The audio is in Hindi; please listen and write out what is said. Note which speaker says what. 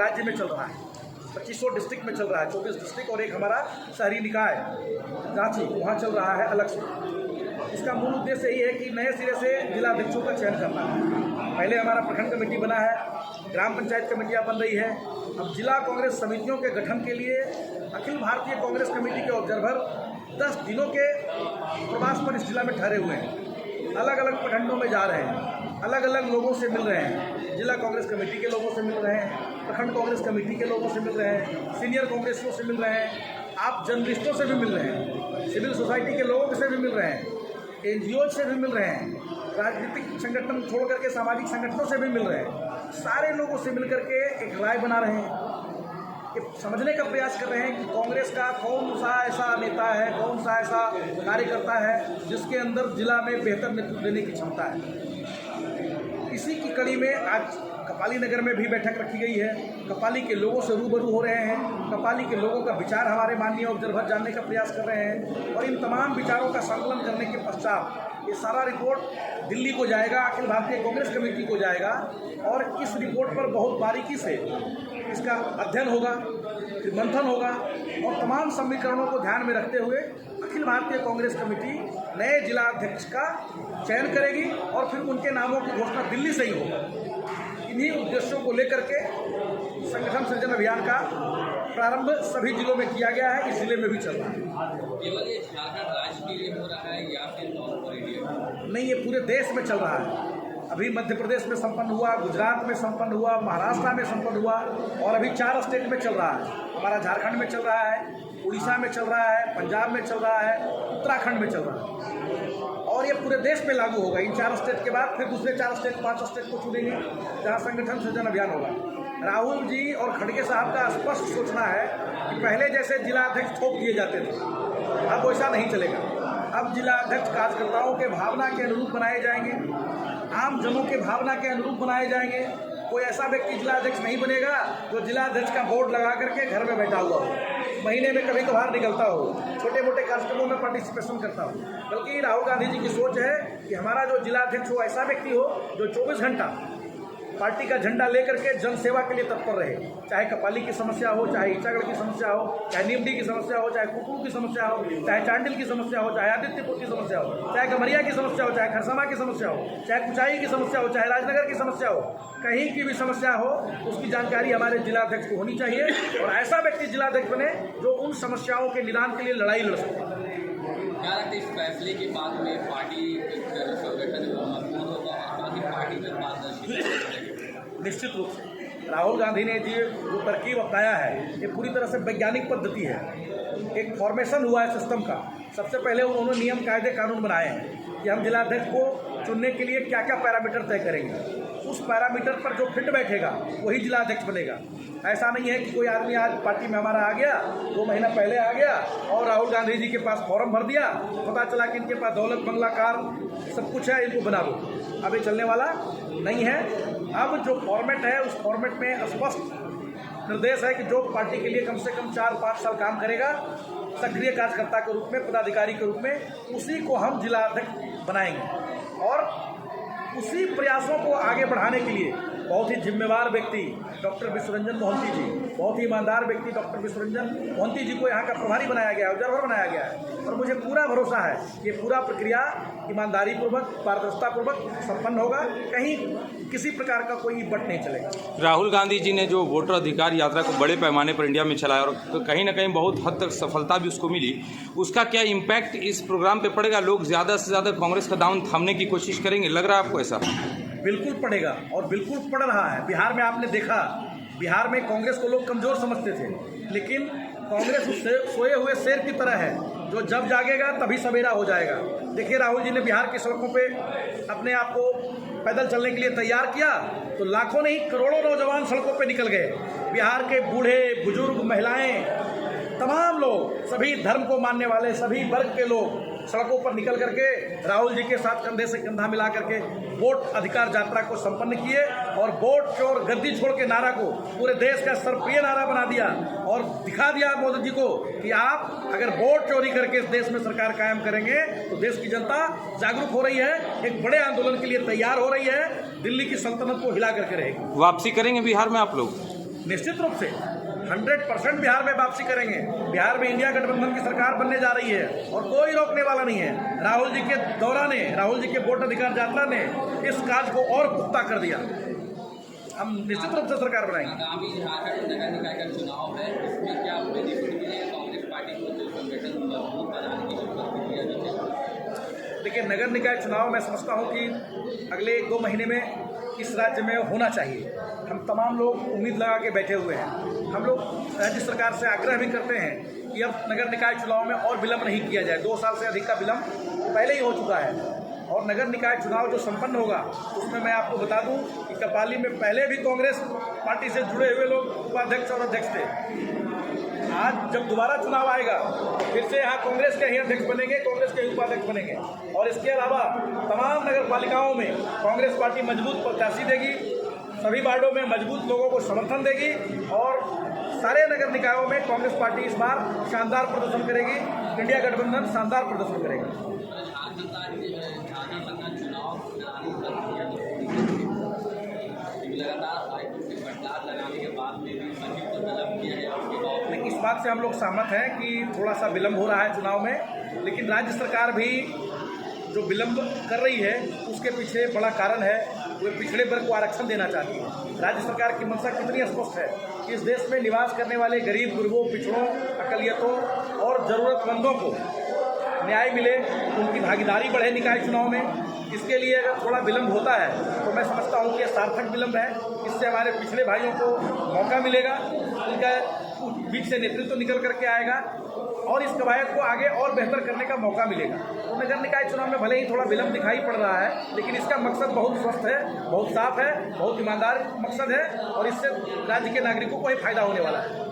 Speaker 1: राज्य में चल रहा है, 2500 डिस्ट्रिक्ट में चल रहा है, 24 डिस्ट्रिक्ट और एक हमारा शहरी निकाय रांची, वहाँ चल रहा है अलग से। इसका मूल उद्देश्य यही है कि नए सिरे से जिलाध्यक्षों का चयन करना है। पहले हमारा प्रखंड कमेटी बना है, ग्राम पंचायत कमेटियाँ बन रही है। अब जिला कांग्रेस समितियों के गठन के लिए अखिल भारतीय कांग्रेस कमेटी के ऑब्जर्वर 10 दिनों के प्रवास पर इस जिला में ठहरे हुए हैं, अलग अलग प्रखंडों में जा रहे हैं, अलग अलग लोगों से मिल रहे हैं, जिला कांग्रेस कमेटी के लोगों से मिल रहे हैं, प्रखंड कांग्रेस कमेटी के लोगों से मिल रहे हैं, सीनियर कांग्रेसियों से मिल रहे हैं, आप जर्नलिस्टों से भी मिल रहे हैं, सिविल सोसाइटी के लोगों से भी मिल रहे हैं, NGO से भी मिल रहे हैं, राजनीतिक संगठन छोड़ करके सामाजिक संगठनों से भी मिल रहे हैं। सारे लोगों से मिल करके एक राय बना रहे हैं, ये समझने का प्रयास कर रहे हैं कि कांग्रेस का कौन सा ऐसा नेता है, कौन सा ऐसा कार्यकर्ता है जिसके अंदर जिला में बेहतर नेतृत्व देने की क्षमता है। इसी की कड़ी में आज कपाली नगर में भी बैठक रखी गई है। कपाली के लोगों से रूबरू हो रहे हैं, कपाली के लोगों का विचार हमारे माननीय ऑब्जर्वर जानने का प्रयास कर रहे हैं और इन तमाम विचारों का संकलन करने के पश्चात ये सारा रिपोर्ट दिल्ली को जाएगा, अखिल भारतीय कांग्रेस कमेटी को जाएगा और इस रिपोर्ट पर बहुत बारीकी से इसका अध्ययन होगा, फिर मंथन होगा और तमाम समीकरणों को ध्यान में रखते हुए अखिल भारतीय कांग्रेस कमेटी नए जिलाध्यक्ष का चयन करेगी और फिर उनके नामों की घोषणा दिल्ली से ही होगी। इन्हीं उद्देश्यों को लेकर के संगठन सृजन अभियान का प्रारंभ सभी जिलों में किया गया है, इस जिले में भी चल रहा है।
Speaker 2: केवल ये झारखंड राज्य के लिए हो रहा है या फिर ऑल ओवर इंडिया?
Speaker 1: नहीं, ये पूरे देश में चल रहा है। अभी मध्य प्रदेश में संपन्न हुआ, गुजरात में संपन्न हुआ, महाराष्ट्र में संपन्न हुआ और अभी 4 स्टेट में चल रहा है। हमारा झारखंड में चल रहा है, उड़ीसा में चल रहा है, पंजाब में चल रहा है, उत्तराखंड में चल रहा है और ये पूरे देश में लागू होगा। इन 4 स्टेट के बाद फिर दूसरे 4 स्टेट 5 स्टेट को चुनेंगे जहाँ संगठन सृजन अभियान होगा। राहुल जी और खड़गे साहब का स्पष्ट सोचना है कि पहले जैसे जिलाध्यक्ष थोप दिए जाते थे, अब वैसा नहीं चलेगा। अब जिलाध्यक्ष कार्यकर्ताओं के भावना के अनुरूप बनाए जाएंगे, आम जनों के भावना के अनुरूप बनाए जाएंगे। कोई ऐसा व्यक्ति जिलाध्यक्ष नहीं बनेगा जो जिलाध्यक्ष का बोर्ड लगा करके घर में बैठा हुआ हो, महीने में कभी कभार निकलता हो, छोटे मोटे कार्यक्रमों में पार्टिसिपेशन करता हो। बल्कि राहुल गांधी जी की सोच है कि हमारा जो जिलाध्यक्ष हो ऐसा व्यक्ति हो जो 24 घंटा पार्टी का झंडा लेकर के जन सेवा के लिए तत्पर रहे। चाहे कपाली की समस्या हो, चाहे ईचागढ़ की समस्या हो, चाहे नीमडी की समस्या हो, चाहे कुकुर की समस्या हो, चाहे चांडिल की समस्या हो, चाहे आदित्यपुर की समस्या हो, चाहे गमरिया की समस्या हो, चाहे खरसामा की समस्या हो, चाहे कुचाई की समस्या हो, चाहे राजनगर की समस्या हो, कहीं की भी समस्या हो उसकी जानकारी हमारे जिलाध्यक्ष को होनी चाहिए और ऐसा व्यक्ति जिलाध्यक्ष बने जो उन समस्याओं के निदान के लिए लड़ाई लड़ सके।
Speaker 2: क्या लगता है इस फैसले के बाद में पार्टी संगठन मजबूत होगा और बाकी पार्टी में पारदर्शिता?
Speaker 1: निश्चित रूप से राहुल गांधी ने जो तरकीब अपनाया है ये पूरी तरह से वैज्ञानिक पद्धति है। एक फॉर्मेशन हुआ है सिस्टम का। सबसे पहले उन्होंने नियम कायदे कानून बनाए हैं कि हम जिलाध्यक्ष को चुनने के लिए क्या क्या पैरामीटर तय करेंगे, उस पैरामीटर पर जो फिट बैठेगा वही जिलाध्यक्ष बनेगा। ऐसा नहीं है कि कोई आदमी आज पार्टी में हमारा आ गया, 2 महीना पहले आ गया और राहुल गांधी जी के पास फॉर्म भर दिया, पता चला कि इनके पास दौलत बंगला कार सब कुछ है, इनको बना दो। अब ये चलने वाला नहीं है। अब जो फॉर्मेट है उस फॉर्मेट में स्पष्ट निर्देश है कि जो पार्टी के लिए कम से कम 4-5 साल काम करेगा सक्रिय कार्यकर्ता के रूप में, पदाधिकारी के रूप में, उसी को हम जिलाध्यक्ष बनाएंगे। और उसी प्रयासों को आगे बढ़ाने के लिए बहुत ही जिम्मेवार व्यक्ति डॉक्टर विश्वरंजन मोहंती जी, बहुत ही ईमानदार व्यक्ति डॉक्टर विश्वरंजन मोहंती जी को यहाँ का प्रभारी बनाया गया है, ऑब्जर्वर बनाया गया है। और मुझे पूरा भरोसा है ये पूरा प्रक्रिया ईमानदारी पूर्वक, पारदर्शिता पूर्वक संपन्न होगा, कहीं किसी प्रकार का कोई बट नहीं चलेगा।
Speaker 3: राहुल गांधी जी ने जो वोटर अधिकार यात्रा को बड़े पैमाने पर इंडिया में चलाया और कहीं ना कहीं बहुत हद तक सफलता भी उसको मिली, उसका क्या इम्पैक्ट इस प्रोग्राम पे पड़ेगा? लोग ज़्यादा से ज़्यादा कांग्रेस का दामन थामने की कोशिश करेंगे, लग रहा है आपको ऐसा?
Speaker 1: बिल्कुल पड़ेगा और बिल्कुल पड़ रहा है। बिहार में आपने देखा, बिहार में कांग्रेस को लोग कमज़ोर समझते थे, लेकिन कांग्रेस उस सोए हुए शेर की तरह है जो जब जागेगा तभी सवेरा हो जाएगा। देखिए राहुल जी ने बिहार की सड़कों पे अपने आप को पैदल चलने के लिए तैयार किया तो लाखों नहीं करोड़ों नौजवान सड़कों पे निकल गए। बिहार के बूढ़े बुजुर्ग, महिलाएं, तमाम लोग, सभी धर्म को मानने वाले, सभी वर्ग के लोग सड़कों पर निकल करके राहुल जी के साथ कंधे से कंधा मिला करके वोट अधिकार यात्रा को संपन्न किए और वोट चोर गद्दी छोड़ के नारा को पूरे देश का सर्वप्रिय नारा बना दिया और दिखा दिया मोदी जी को कि आप अगर वोट चोरी करके इस देश में सरकार कायम करेंगे तो देश की जनता जागरूक हो रही है, एक बड़े आंदोलन के लिए तैयार हो रही है, दिल्ली की सल्तनत को हिला करके रहेगी।
Speaker 3: वापसी करेंगे बिहार में आप लोग?
Speaker 1: निश्चित रूप से 100% बिहार में वापसी करेंगे। बिहार में इंडिया गठबंधन की सरकार बनने जा रही है और कोई रोकने वाला नहीं है। राहुल जी के दौरा ने, राहुल जी के वोट अधिकार यात्रा ने इस कार्य को और पुख्ता कर दिया। हम निश्चित रूप से सरकार बनाएंगे।
Speaker 2: आगामी झारखंड नगर निकाय का चुनाव है, इसमें क्या बेनिफिट मिलेगा कांग्रेस पार्टी को, जो संगठन मजबूत बनाने की जरूरत किया जाए?
Speaker 1: देखिए, नगर निकाय चुनाव मैं समझता हूँ कि अगले 1-2 महीने में इस राज्य में होना चाहिए। हम तमाम लोग उम्मीद लगा के बैठे हुए हैं। हम लोग राज्य सरकार से आग्रह भी करते हैं कि अब नगर निकाय चुनाव में और विलंब नहीं किया जाए। 2 साल से अधिक का विलंब पहले ही हो चुका है और नगर निकाय चुनाव जो संपन्न होगा उसमें मैं आपको बता दूं कि कपाली में पहले भी कांग्रेस पार्टी से जुड़े हुए लोग उपाध्यक्ष और अध्यक्ष थे। आज जब दोबारा चुनाव आएगा तो फिर से यहाँ कांग्रेस के ही अध्यक्ष बनेंगे, कांग्रेस के ही उपाध्यक्ष बनेंगे। और इसके अलावा तमाम नगर पालिकाओं में कांग्रेस पार्टी मजबूत प्रत्याशी देगी, सभी वार्डों में मजबूत लोगों को समर्थन देगी और सारे नगर निकायों में कांग्रेस पार्टी इस बार शानदार प्रदर्शन करेगी। इंडिया गठबंधन शानदार प्रदर्शन करेगा।
Speaker 2: चुनाव लगातार हाईकोर्ट के बदलाव लगाने के बाद में भी सचिव को तलब किया है उसके बाद।
Speaker 1: लेकिन इस बात से हम लोग सहमत हैं कि थोड़ा सा विलंब हो रहा है चुनाव में, लेकिन राज्य सरकार भी जो विलंब कर रही है उसके पीछे बड़ा कारण है, वो पिछड़े वर्ग को आरक्षण देना चाहती है। राज्य सरकार की मंशा कितनी स्पष्ट है कि इस देश में निवास करने वाले गरीब, गुरबों, पिछड़ों, अकलियतों और ज़रूरतमंदों को न्याय मिले, उनकी भागीदारी बढ़े निकाय चुनाव में। इसके लिए अगर थोड़ा विलंब होता है तो मैं समझता हूँ कि सार्थक विलंब है। इससे हमारे पिछड़े भाइयों को मौका मिलेगा, उनका बीच से नेतृत्व निकल करके आएगा और इस कवायद को आगे और बेहतर करने का मौका मिलेगा। तो नगर निकाय चुनाव में भले ही थोड़ा विलंब दिखाई पड़ रहा है, लेकिन इसका मकसद बहुत स्वस्थ है, बहुत साफ है, बहुत ईमानदार मकसद है और इससे राज्य के नागरिकों को ही फायदा होने वाला है।